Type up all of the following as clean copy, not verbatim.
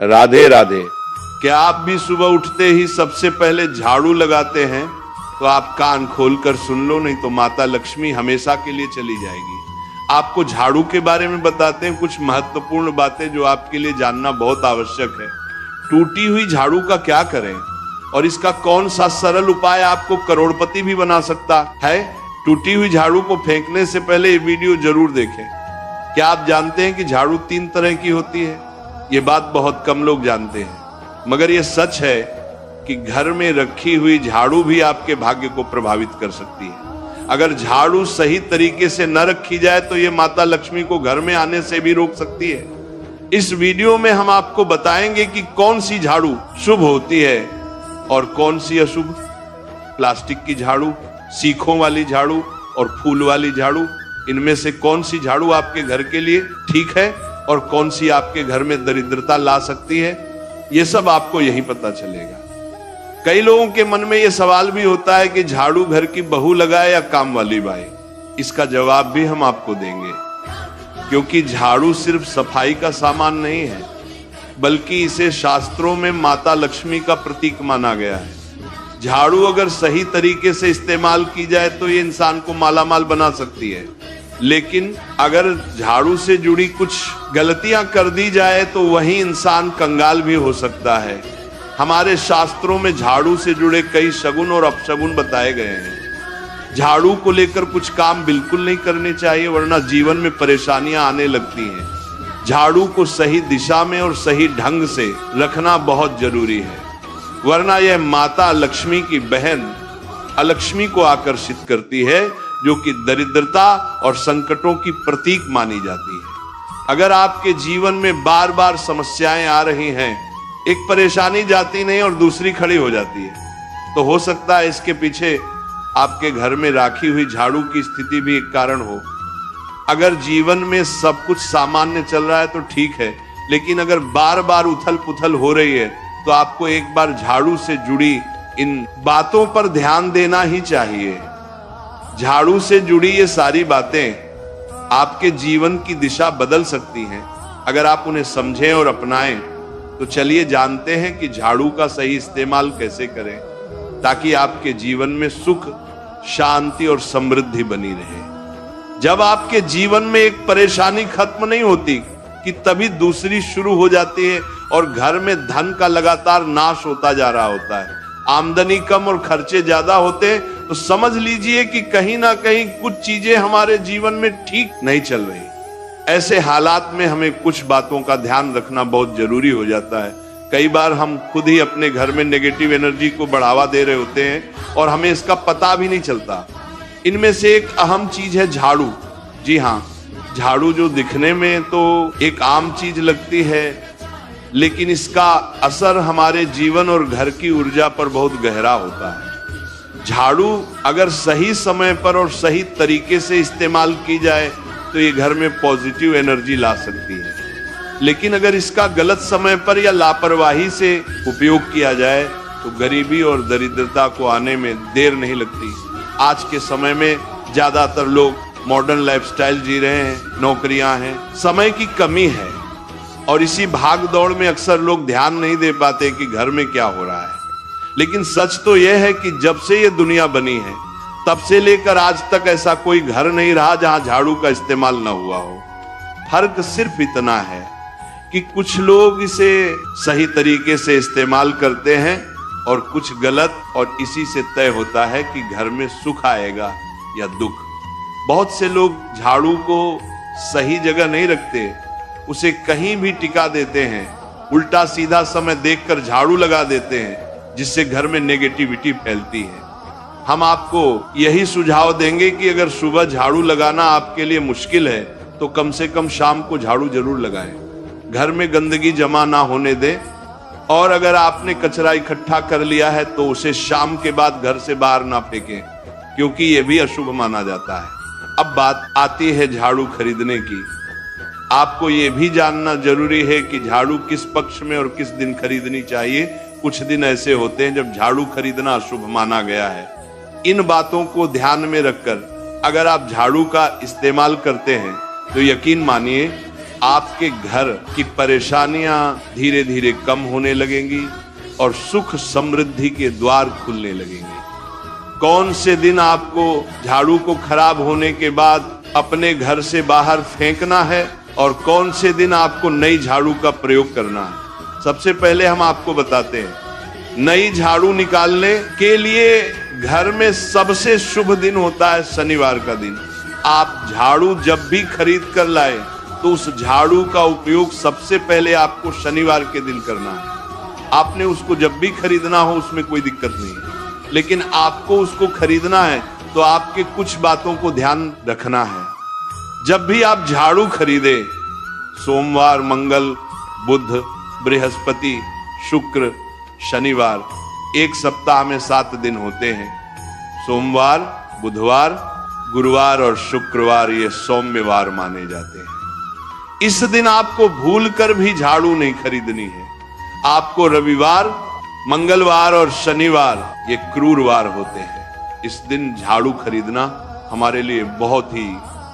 राधे राधे। क्या आप भी सुबह उठते ही सबसे पहले झाड़ू लगाते हैं? तो आप कान खोलकर सुन लो, नहीं तो माता लक्ष्मी हमेशा के लिए चली जाएगी। आपको झाड़ू के बारे में बताते हैं कुछ महत्वपूर्ण बातें जो आपके लिए जानना बहुत आवश्यक है। टूटी हुई झाड़ू का क्या करें और इसका कौन सा सरल उपाय आपको करोड़पति भी बना सकता है? टूटी हुई झाड़ू को फेंकने से पहले ये वीडियो जरूर देखें। क्या आप जानते हैं कि झाड़ू 3 तरह की होती है? ये बात बहुत कम लोग जानते हैं, मगर ये सच है कि घर में रखी हुई झाड़ू भी आपके भाग्य को प्रभावित कर सकती है। अगर झाड़ू सही तरीके से न रखी जाए तो ये माता लक्ष्मी को घर में आने से भी रोक सकती है। इस वीडियो में हम आपको बताएंगे कि कौन सी झाड़ू शुभ होती है और कौन सी अशुभ। प्लास्टिक की झाड़ू, सीखों वाली झाड़ू और फूल वाली झाड़ू, इनमें से कौन सी झाड़ू आपके घर के लिए ठीक है और कौन सी आपके घर में दरिद्रता ला सकती है, यह सब आपको यहीं पता चलेगा। कई लोगों के मन में यह सवाल भी होता है कि झाड़ू घर की बहू लगाए या काम वाली बाई। इसका जवाब भी हम आपको देंगे, क्योंकि झाड़ू सिर्फ सफाई का सामान नहीं है, बल्कि इसे शास्त्रों में माता लक्ष्मी का प्रतीक माना गया है। झाड़ू अगर सही तरीके से इस्तेमाल की जाए तो ये इंसान को मालामाल बना सकती है, लेकिन अगर झाड़ू से जुड़ी कुछ गलतियां कर दी जाए तो वही इंसान कंगाल भी हो सकता है। हमारे शास्त्रों में झाड़ू से जुड़े कई शगुन और अपशगुन बताए गए हैं। झाड़ू को लेकर कुछ काम बिल्कुल नहीं करने चाहिए, वरना जीवन में परेशानियां आने लगती हैं। झाड़ू को सही दिशा में और सही ढंग से रखना बहुत जरूरी है, वरना यह माता लक्ष्मी की बहन अलक्ष्मी को आकर्षित करती है, जो कि दरिद्रता और संकटों की प्रतीक मानी जाती है। अगर आपके जीवन में बार बार समस्याएं आ रही हैं, एक परेशानी जाती नहीं और दूसरी खड़ी हो जाती है, तो हो सकता है इसके पीछे आपके घर में राखी हुई झाड़ू की स्थिति भी एक कारण हो। अगर जीवन में सब कुछ सामान्य चल रहा है तो ठीक है, लेकिन अगर बार बार उथल पुथल हो रही है तो आपको एक बार झाड़ू से जुड़ी इन बातों पर ध्यान देना ही चाहिए। झाड़ू से जुड़ी ये सारी बातें आपके जीवन की दिशा बदल सकती हैं अगर आप उन्हें समझें और अपनाएं। तो चलिए जानते हैं कि झाड़ू का सही इस्तेमाल कैसे करें, ताकि आपके जीवन में सुख, शांति और समृद्धि बनी रहे। जब आपके जीवन में एक परेशानी खत्म नहीं होती कि तभी दूसरी शुरू हो जाती है और घर में धन का लगातार नाश होता जा रहा होता है। आमदनी कम और खर्चे ज्यादा होते तो समझ लीजिए कि कहीं ना कहीं कुछ चीजें हमारे जीवन में ठीक नहीं चल रही। ऐसे हालात में हमें कुछ बातों का ध्यान रखना बहुत जरूरी हो जाता है। कई बार हम खुद ही अपने घर में नेगेटिव एनर्जी को बढ़ावा दे रहे होते हैं और हमें इसका पता भी नहीं चलता। इनमें से एक अहम चीज है झाड़ू। जी हाँ, झाड़ू जो दिखने में तो एक आम चीज लगती है, लेकिन इसका असर हमारे जीवन और घर की ऊर्जा पर बहुत गहरा होता है। झाड़ू अगर सही समय पर और सही तरीके से इस्तेमाल की जाए तो ये घर में पॉजिटिव एनर्जी ला सकती है, लेकिन अगर इसका गलत समय पर या लापरवाही से उपयोग किया जाए तो गरीबी और दरिद्रता को आने में देर नहीं लगती। आज के समय में ज्यादातर लोग मॉडर्न लाइफस्टाइल जी रहे हैं, नौकरियां हैं, समय की कमी है और इसी भाग दौड़ में अक्सर लोग ध्यान नहीं दे पाते कि घर में क्या हो रहा है। लेकिन सच तो यह है कि जब से ये दुनिया बनी है तब से लेकर आज तक ऐसा कोई घर नहीं रहा जहां झाड़ू का इस्तेमाल न हुआ हो। फर्क सिर्फ इतना है कि कुछ लोग इसे सही तरीके से इस्तेमाल करते हैं और कुछ गलत, और इसी से तय होता है कि घर में सुख आएगा या दुख। बहुत से लोग झाड़ू को सही जगह नहीं रखते, उसे कहीं भी टिका देते हैं, उल्टा सीधा समय देखकर झाड़ू लगा देते हैं, जिससे घर में नेगेटिविटी फैलती है। हम आपको यही सुझाव देंगे कि अगर सुबह झाड़ू लगाना आपके लिए मुश्किल है तो कम से कम शाम को झाड़ू जरूर लगाएं। घर में गंदगी जमा ना होने दें, और अगर आपने कचरा इकट्ठा कर लिया है तो उसे शाम के बाद घर से बाहर ना फेंकें, क्योंकि यह भी अशुभ माना जाता है। अब बात आती है झाड़ू खरीदने की। आपको यह भी जानना जरूरी है कि झाड़ू किस पक्ष में और किस दिन खरीदनी चाहिए। कुछ दिन ऐसे होते हैं जब झाड़ू खरीदना अशुभ माना गया है। इन बातों को ध्यान में रखकर अगर आप झाड़ू का इस्तेमाल करते हैं तो यकीन मानिए आपके घर की परेशानियां धीरे धीरे कम होने लगेंगी और सुख समृद्धि के द्वार खुलने लगेंगे। कौन से दिन आपको झाड़ू को खराब होने के बाद अपने घर से बाहर फेंकना है और कौन से दिन आपको नई झाड़ू का प्रयोग करना है, सबसे पहले हम आपको बताते हैं। नई झाड़ू निकालने के लिए घर में सबसे शुभ दिन होता है शनिवार का दिन। आप झाड़ू जब भी खरीद कर लाए तो उस झाड़ू का उपयोग सबसे पहले आपको शनिवार के दिन करना है। आपने उसको जब भी खरीदना हो उसमें कोई दिक्कत नहीं है, लेकिन आपको उसको खरीदना है तो आपके कुछ बातों को ध्यान रखना है। जब भी आप झाड़ू खरीदे, सोमवार, मंगल, बुध, बृहस्पति, शुक्र, शनिवार, एक सप्ताह में 7 दिन होते हैं। सोमवार, बुधवार, गुरुवार और शुक्रवार ये सौम्यवार माने जाते हैं। इस दिन आपको भूलकर भी झाड़ू नहीं खरीदनी है। आपको रविवार, मंगलवार और शनिवार ये क्रूरवार होते हैं। इस दिन झाड़ू खरीदना हमारे लिए बहुत ही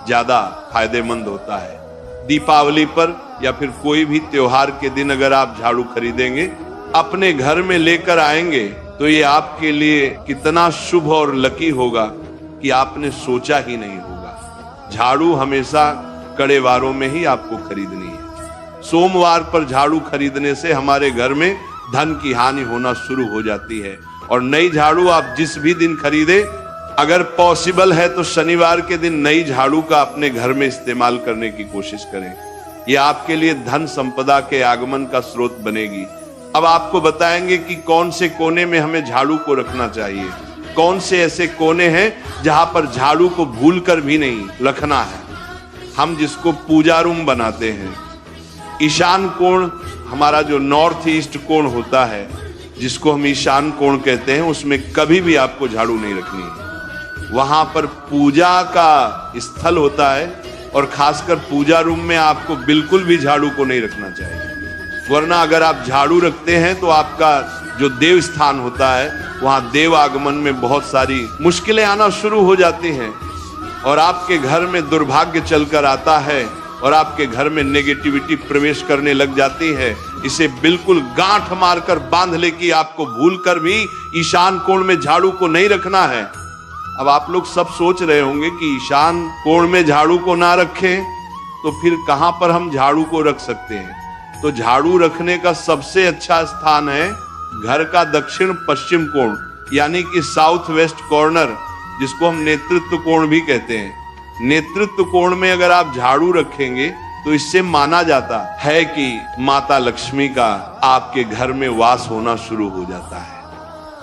ज्यादा फायदेमंद होता है। दीपावली पर या फिर कोई भी त्योहार के दिन अगर आप झाड़ू खरीदेंगे, अपने घर में लेकर आएंगे तो ये आपके लिए कितना शुभ और लकी होगा कि आपने सोचा ही नहीं होगा। झाड़ू हमेशा कड़े वारों में ही आपको खरीदनी है। सोमवार पर झाड़ू खरीदने से हमारे घर में धन की हानि होना शुरू हो जाती है। और नई झाड़ू आप जिस भी दिन खरीदे, अगर पॉसिबल है तो शनिवार के दिन नई झाड़ू का अपने घर में इस्तेमाल करने की कोशिश करें। यह आपके लिए धन संपदा के आगमन का स्रोत बनेगी। अब आपको बताएंगे कि कौन से कोने में हमें झाड़ू को रखना चाहिए, कौन से ऐसे कोने हैं जहां पर झाड़ू को भूलकर भी नहीं रखना है। हम जिसको पूजा रूम बनाते हैं, ईशान कोण हमारा जो नॉर्थ ईस्ट कोण होता है, जिसको हम ईशान कोण कहते हैं, उसमें कभी भी आपको झाड़ू नहीं रखनी है। वहां पर पूजा का स्थल होता है और खासकर पूजा रूम में आपको बिल्कुल भी झाड़ू को नहीं रखना चाहिए। वरना अगर आप झाड़ू रखते हैं तो आपका जो देव स्थान होता है वहां देव आगमन में बहुत सारी मुश्किलें आना शुरू हो जाती हैं और आपके घर में दुर्भाग्य चलकर आता है और आपके घर में नेगेटिविटी प्रवेश करने लग जाती है। इसे बिल्कुल गांठ मारकर बांध ले कि आपको भूलकर भी ईशान कोण में झाड़ू को नहीं रखना है। अब आप लोग सब सोच रहे होंगे कि ईशान कोण में झाड़ू को ना रखें तो फिर कहां पर हम झाड़ू को रख सकते हैं। तो झाड़ू रखने का सबसे अच्छा स्थान है घर का दक्षिण पश्चिम कोण, यानी कि साउथ वेस्ट कॉर्नर, जिसको हम नेतृत्व कोण भी कहते हैं। नेतृत्व कोण में अगर आप झाड़ू रखेंगे तो इससे माना जाता है कि माता लक्ष्मी का आपके घर में वास होना शुरू हो जाता है।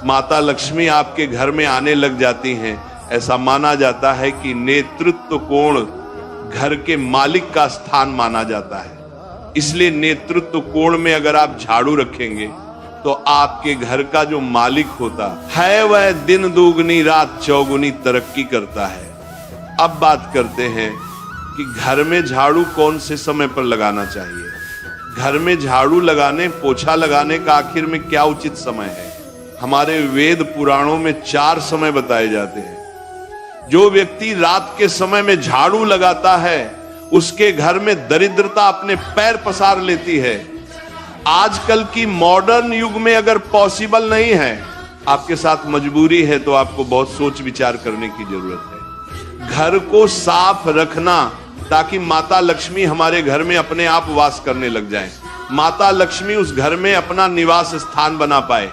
माता लक्ष्मी आपके घर में आने लग जाती हैं। ऐसा माना जाता है कि नेतृत्व कोण घर के मालिक का स्थान माना जाता है। इसलिए नेतृत्व कोण में अगर आप झाड़ू रखेंगे तो आपके घर का जो मालिक होता है वह दिन दुगनी रात चौगुनी तरक्की करता है। अब बात करते हैं कि घर में झाड़ू कौन से समय पर लगाना चाहिए। घर में झाड़ू लगाने, पोछा लगाने का आखिर में क्या उचित समय है। हमारे वेद पुराणों में 4 समय बताए जाते हैं। जो व्यक्ति रात के समय में झाड़ू लगाता है उसके घर में दरिद्रता अपने पैर पसार लेती है। आजकल की मॉडर्न युग में अगर पॉसिबल नहीं है, आपके साथ मजबूरी है, तो आपको बहुत सोच विचार करने की जरूरत है। घर को साफ रखना ताकि माता लक्ष्मी हमारे घर में अपने आप वास करने लग जाए। माता लक्ष्मी उस घर में अपना निवास स्थान बना पाए।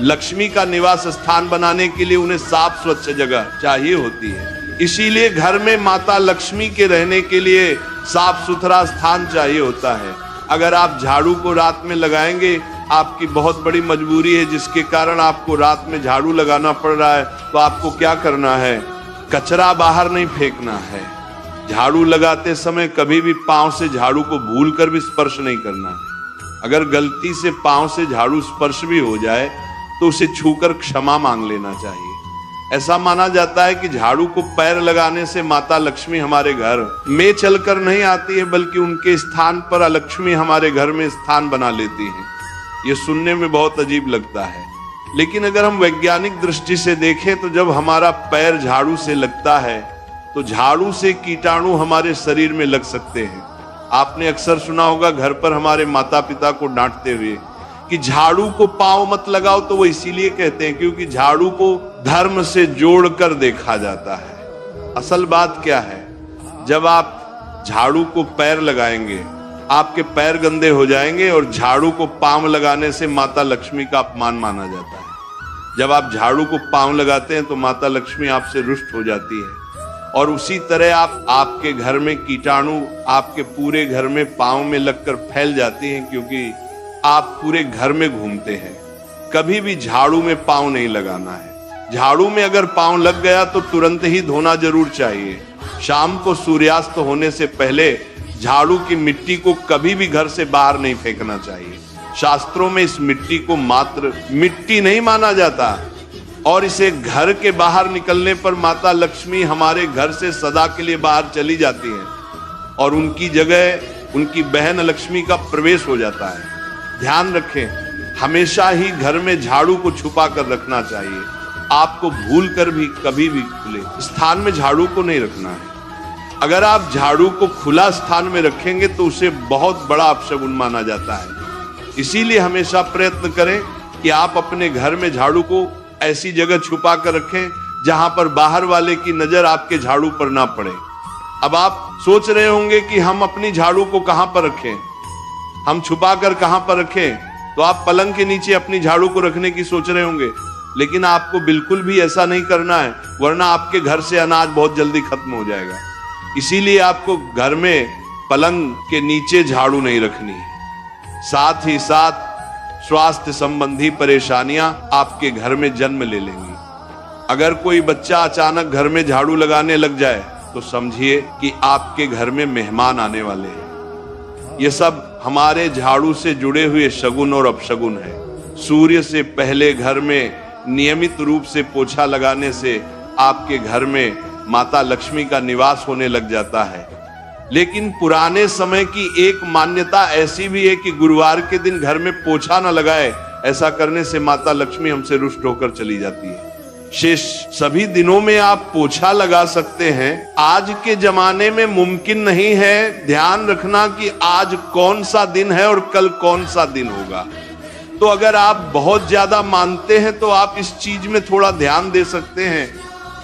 लक्ष्मी का निवास स्थान बनाने के लिए उन्हें साफ स्वच्छ जगह चाहिए होती है। इसीलिए घर में माता लक्ष्मी के रहने के लिए साफ सुथरा स्थान चाहिए होता है। अगर आप झाड़ू को रात में लगाएंगे, आपकी बहुत बड़ी मजबूरी है जिसके कारण आपको रात में झाड़ू लगाना पड़ रहा है, तो आपको क्या करना है, कचरा बाहर नहीं फेंकना है। झाड़ू लगाते समय कभी भी पांव से झाड़ू को भूलकर भी स्पर्श नहीं करना है। अगर गलती से पांव से झाड़ू स्पर्श भी हो जाए तो उसे छूकर क्षमा मांग लेना चाहिए। ऐसा माना जाता है कि झाड़ू को पैर लगाने से माता लक्ष्मी हमारे घर में चलकर नहीं आती है, बल्कि उनके स्थान पर अलक्ष्मी हमारे घर में स्थान बना लेती है। ये सुनने में बहुत अजीब लगता है, लेकिन अगर हम वैज्ञानिक दृष्टि से देखें तो जब हमारा पैर झाड़ू से लगता है तो झाड़ू से कीटाणु हमारे शरीर में लग सकते हैं। आपने अक्सर सुना होगा घर पर हमारे माता पिता को डांटते हुए कि झाड़ू को पांव मत लगाओ, तो वो इसीलिए कहते हैं क्योंकि झाड़ू को धर्म से जोड़कर देखा जाता है। असल बात क्या है, जब आप झाड़ू को पैर लगाएंगे आपके पैर गंदे हो जाएंगे, और झाड़ू को पांव लगाने से माता लक्ष्मी का अपमान माना जाता है। जब आप झाड़ू को पांव लगाते हैं तो माता लक्ष्मी आपसे रुष्ट हो जाती है, और उसी तरह आपके घर में कीटाणु आपके पूरे घर में पांव में लगकर फैल जाती हैं, क्योंकि आप पूरे घर में घूमते हैं। कभी भी झाड़ू में पांव नहीं लगाना है। झाड़ू में अगर पांव लग गया तो तुरंत ही धोना जरूर चाहिए। शाम को सूर्यास्त होने से पहले झाड़ू की मिट्टी को कभी भी घर से बाहर नहीं फेंकना चाहिए। शास्त्रों में इस मिट्टी को मात्र मिट्टी नहीं माना जाता, और इसे घर के बाहर निकलने पर माता लक्ष्मी हमारे घर से सदा के लिए बाहर चली जाती हैं, और उनकी जगह उनकी बहन लक्ष्मी का प्रवेश हो जाता है। ध्यान रखें, हमेशा ही घर में झाड़ू को छुपा कर रखना चाहिए। आपको भूल कर भी कभी भी खुले स्थान में झाड़ू को नहीं रखना है। अगर आप झाड़ू को खुला स्थान में रखेंगे तो उसे बहुत बड़ा अपशगुन माना जाता है। इसीलिए हमेशा प्रयत्न करें कि आप अपने घर में झाड़ू को ऐसी जगह छुपा कर रखें जहां पर बाहर वाले की नजर आपके झाड़ू पर ना पड़े। अब आप सोच रहे होंगे कि हम अपनी झाड़ू को कहां पर रखें, हम छुपा कर कहां पर रखें, तो आप पलंग के नीचे अपनी झाड़ू को रखने की सोच रहे होंगे, लेकिन आपको बिल्कुल भी ऐसा नहीं करना है, वरना आपके घर से अनाज बहुत जल्दी खत्म हो जाएगा। इसीलिए आपको घर में पलंग के नीचे झाड़ू नहीं रखनी है। साथ ही साथ स्वास्थ्य संबंधी परेशानियां आपके घर में जन्म ले लेंगी। अगर कोई बच्चा अचानक घर में झाड़ू लगाने लग जाए तो समझिए कि आपके घर में मेहमान आने वाले हैं। ये सब हमारे झाड़ू से जुड़े हुए शगुन और अपशगुन है। सूर्य से पहले घर में नियमित रूप से पोछा लगाने से आपके घर में माता लक्ष्मी का निवास होने लग जाता है। लेकिन पुराने समय की एक मान्यता ऐसी भी है कि गुरुवार के दिन घर में पोछा न लगाए, ऐसा करने से माता लक्ष्मी हमसे रुष्ट होकर चली जाती है। शेष सभी दिनों में आप पोछा लगा सकते हैं। आज के जमाने में मुमकिन नहीं है। ध्यान रखना कि आज कौन सा दिन है और कल कौन सा दिन होगा। तो अगर आप बहुत ज्यादा मानते हैं तो आप इस चीज में थोड़ा ध्यान दे सकते हैं।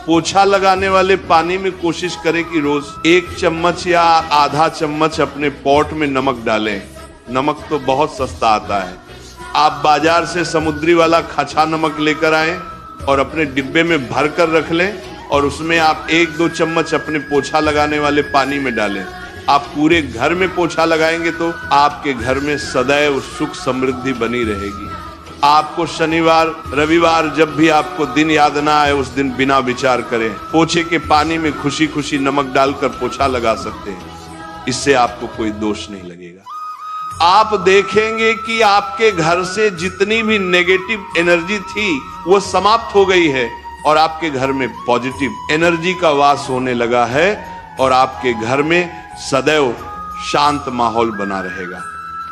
पोछा लगाने वाले पानी में कोशिश करें कि रोज 1 चम्मच या आधा चम्मच अपने पॉट में नमक डालें। नमक तो बहुत सस्ता आता है। आप बाजार से समुद्री वाला खचा नमक लेकर आएं और अपने डिब्बे में भर कर रख लें, और उसमें आप 1-2 चम्मच अपने पोछा लगाने वाले पानी में डालें। आप पूरे घर में पोछा लगाएंगे तो आपके घर में सदैव सुख समृद्धि बनी रहेगी। आपको शनिवार रविवार जब भी आपको दिन याद ना आए, उस दिन बिना विचार करें पोछे के पानी में खुशी खुशी नमक डालकर पोछा लगा सकते हैं। इससे आपको कोई दोष नहीं लगेगा। आप देखेंगे कि आपके घर से जितनी भी नेगेटिव एनर्जी थी वो समाप्त हो गई है, और आपके घर में पॉजिटिव एनर्जी का वास होने लगा है, और आपके घर में सदैव शांत माहौल बना रहेगा।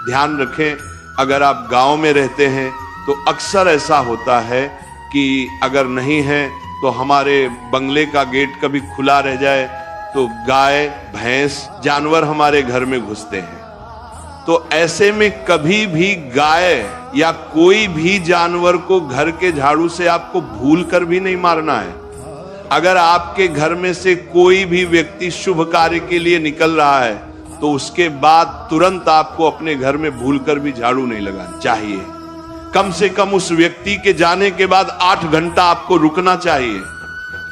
ध्यान रखें, अगर आप गांव में रहते हैं तो अक्सर ऐसा होता है कि अगर नहीं है तो हमारे बंगले का गेट कभी खुला रह जाए तो गाय भैंस जानवर हमारे घर में घुसते हैं। तो ऐसे में कभी भी गाय या कोई भी जानवर को घर के झाड़ू से आपको भूल कर भी नहीं मारना है। अगर आपके घर में से कोई भी व्यक्ति शुभ कार्य के लिए निकल रहा है तो उसके बाद तुरंत आपको अपने घर में भूल कर भी झाड़ू नहीं लगाना चाहिए। कम से कम उस व्यक्ति के जाने के बाद 8 घंटा आपको रुकना चाहिए।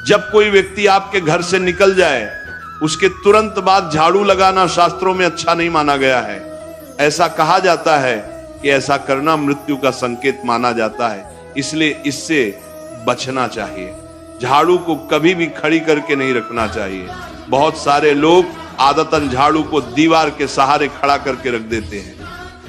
जब कोई व्यक्ति आपके घर से निकल जाए उसके तुरंत बाद झाड़ू लगाना शास्त्रों में अच्छा नहीं माना गया है। ऐसा कहा जाता है कि ऐसा करना मृत्यु का संकेत माना जाता है, इसलिए इससे बचना चाहिए। झाड़ू को कभी भी खड़ी करके नहीं रखना चाहिए। बहुत सारे लोग आदतन झाड़ू को दीवार के सहारे खड़ा करके रख देते हैं,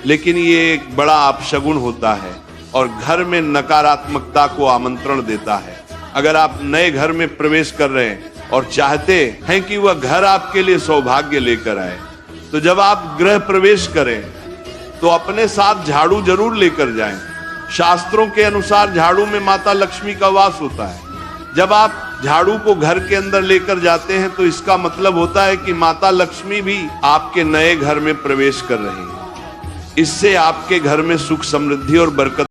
लेकिन ये एक बड़ा अपशगुन होता है और घर में नकारात्मकता को आमंत्रण देता है। अगर आप नए घर में प्रवेश कर रहे हैं और चाहते हैं कि वह घर आपके लिए सौभाग्य लेकर आए, तो जब आप गृह प्रवेश करें तो अपने साथ झाड़ू जरूर लेकर जाएं। शास्त्रों के अनुसार झाड़ू में माता लक्ष्मी का वास होता है। जब आप झाड़ू को घर के अंदर लेकर जाते हैं तो इसका मतलब होता है कि माता लक्ष्मी भी आपके नए घर में प्रवेश कर रही हैं। इससे आपके घर में सुख समृद्धि और बरकत